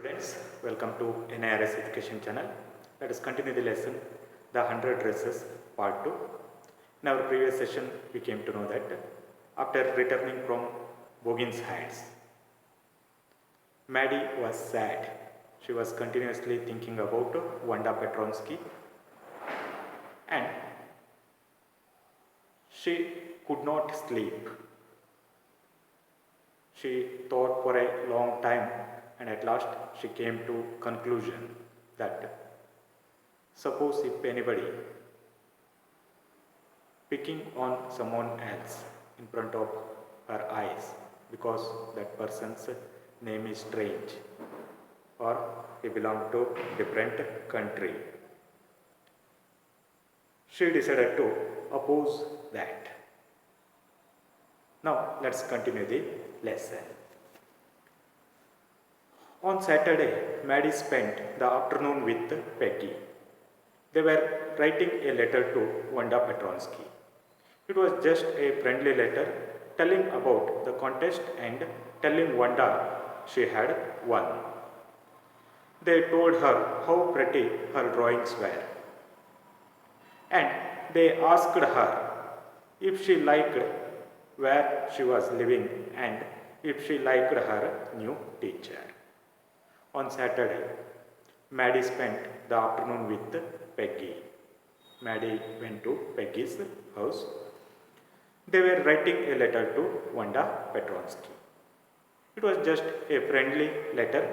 Students, welcome to NIRS Education channel. Let us continue the lesson, the 100 dresses, part 2. In our previous session, we came to know that after returning from Bogin's hands, Maddie was sad. She was continuously thinking about Wanda Petronsky and she could not sleep. She thought for a long time and at last she came to conclusion that suppose if anybody picking on someone else in front of her eyes because that person's name is strange or he belonged to different country, she decided to oppose that. Now let's continue the lesson. On Saturday, Maddie spent the afternoon with Peggy. They were writing a letter to Wanda Petronsky. It was just a friendly letter telling about the contest and telling Wanda she had won. They told her how pretty her drawings were. And they asked her if she liked where she was living and if she liked her new teacher. On Saturday, Maddie spent the afternoon with Peggy. Maddie went to Peggy's house. They were writing a letter to Wanda Petronsky. It was just a friendly letter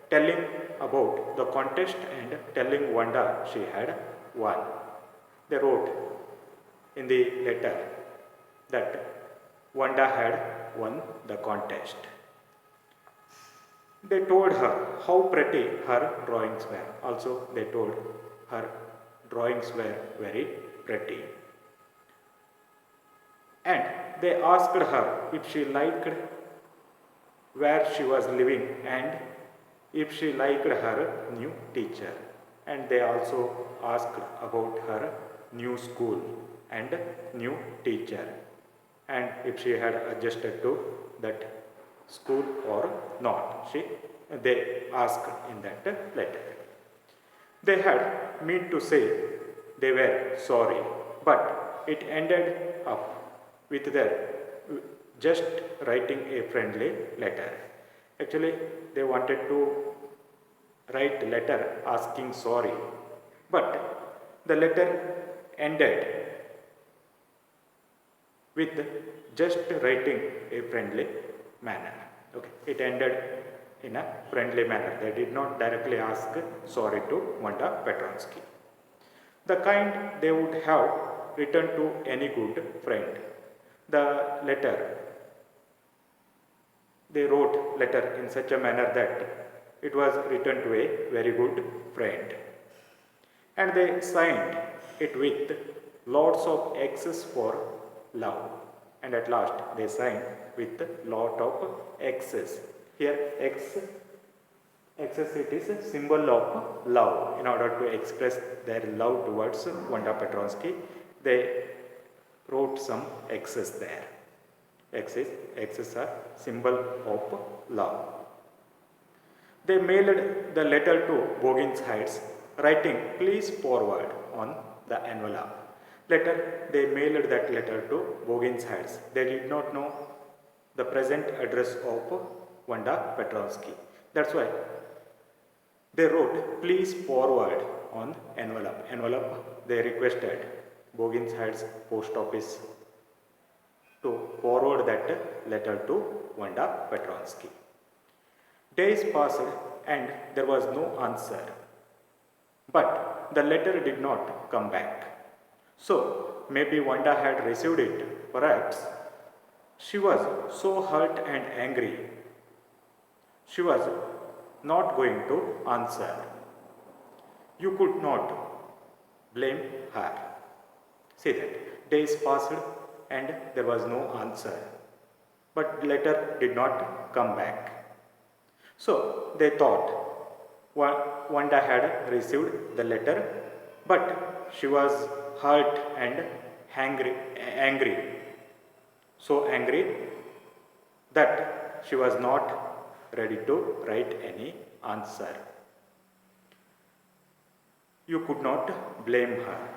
telling about the contest and telling Wanda she had won. They wrote in the letter that Wanda had won the contest. They told her how pretty her drawings were. Also, they told her drawings were very pretty. And they asked her if she liked where she was living and if she liked her new teacher. And they also asked about her new school and new teacher and if she had adjusted to that school or not. They asked in that letter. They had meant to say they were sorry, but it ended up with their just writing a friendly letter. Actually, they wanted to write a letter asking sorry, but the letter ended with just writing a friendly manner. Okay, it ended in a friendly manner. They did not directly ask sorry to Wanda Petronsky. The kind they would have written to any good friend. The letter, they wrote letter in such a manner that it was written to a very good friend. And they signed it with lots of X's for love. And at last they signed with lot of X's. Here X's it is a symbol of love. In order to express their love towards Wanda Petronsky, they wrote some X's there. X's are symbol of love. They mailed the letter to Bogin's Heights, writing please forward on the envelope. Later, they mailed that letter to Bogin's Heights. They did not know the present address of Wanda Petronsky. That's why they wrote please forward on envelope. Envelope, they requested Bogin's Heights post office to forward that letter to Wanda Petronsky. Days passed and there was no answer. But the letter did not come back. So maybe Wanda had received it. Perhaps she was so hurt and angry. She was not going to answer. You could not blame her. See that. Days passed and there was no answer. But letter did not come back. So they thought Wanda had received the letter, but she was hurt and angry. So angry that she was not ready to write any answer. You could not blame her.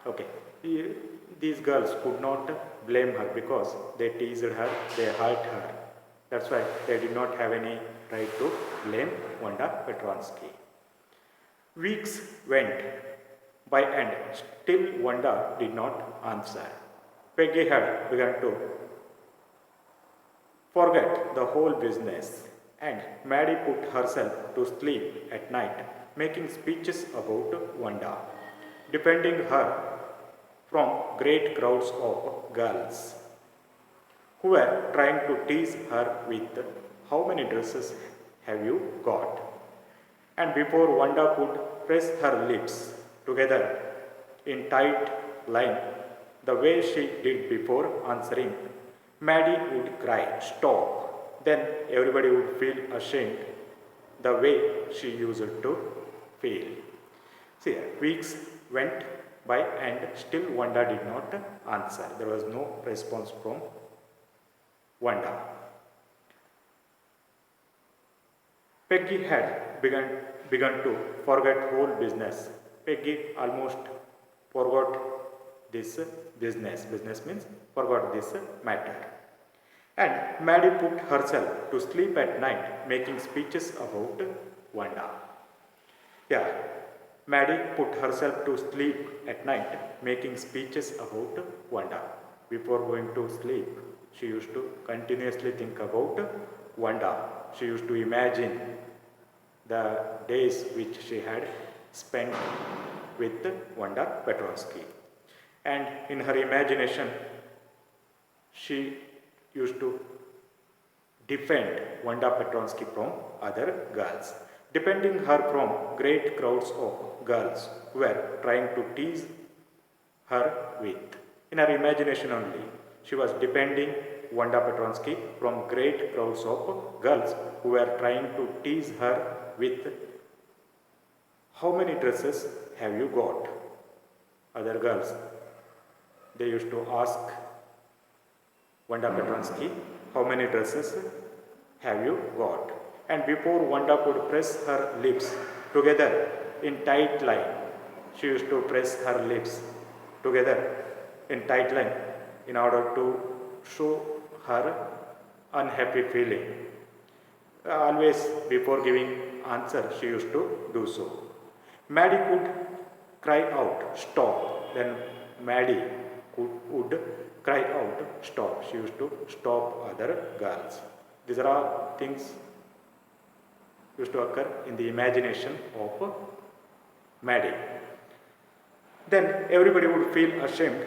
Okay, these girls could not blame her because they teased her, they hurt her. That's why they did not have any right to blame Wanda Petronsky. Weeks went by and still Wanda did not answer. Peggy had begun to forget the whole business, and Maddie put herself to sleep at night, making speeches about Wanda, defending her from great crowds of girls who were trying to tease her with, "How many dresses have you got?" And before Wanda could press her lips together in tight line the way she did before answering, Maddie would cry, "Stop!" Then everybody would feel ashamed the way she used to feel. See, weeks went by and still Wanda did not answer. There was no response from Wanda. Peggy had begun to forget whole business. Peggy almost forgot this business. Business means forgot this matter. And Maddie put herself to sleep at night making speeches about Wanda. Yeah, Maddie put herself to sleep at night making speeches about Wanda. Before going to sleep, she used to continuously think about Wanda. She used to imagine the days which she had spent with Wanda Petronsky. And in her imagination, she used to defend Wanda Petronsky from other girls, defending her from great crowds of girls who were trying to tease her with. In her imagination only, she was defending Wanda Petronsky from great crowds of girls who were trying to tease her with, "How many dresses have you got?" Other girls, they used to ask Wanda Petronsky, "How many dresses have you got?" And before Wanda could press her lips together in tight line, she used to press her lips together in tight line in order to show her unhappy feeling. Always before giving answer, she used to do so. Maddie could cry out, "Stop!" Then Maddie would cry out, "Stop!" She used to stop other girls. These are all things used to occur in the imagination of Maddie. Then everybody would feel ashamed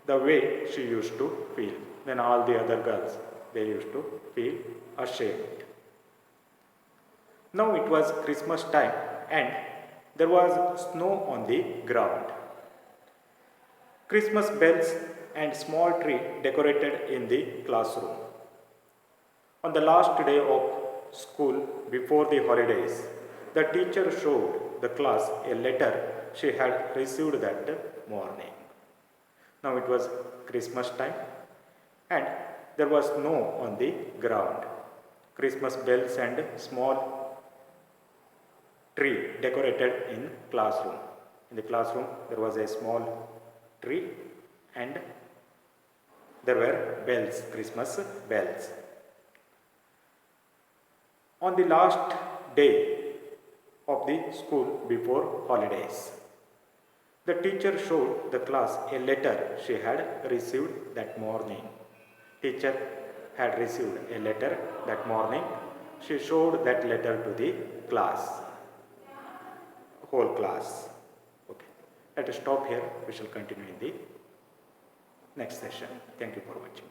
the way she used to feel. Then all the other girls, they used to feel ashamed. Now it was Christmas time and there was snow on the ground. Christmas bells and small tree decorated in the classroom. On the last day of school before the holidays, the teacher showed the class a letter she had received that morning. Now it was Christmas time and there was snow on the ground. Christmas bells and small tree decorated in classroom. In the classroom there was a small tree and there were bells, Christmas bells. On the last day of the school before holidays, the teacher showed the class a letter she had received that morning. Teacher had received a letter that morning. She showed that letter to the class, whole class. Okay, let us stop here. We shall continue in the next session. Thank you for watching.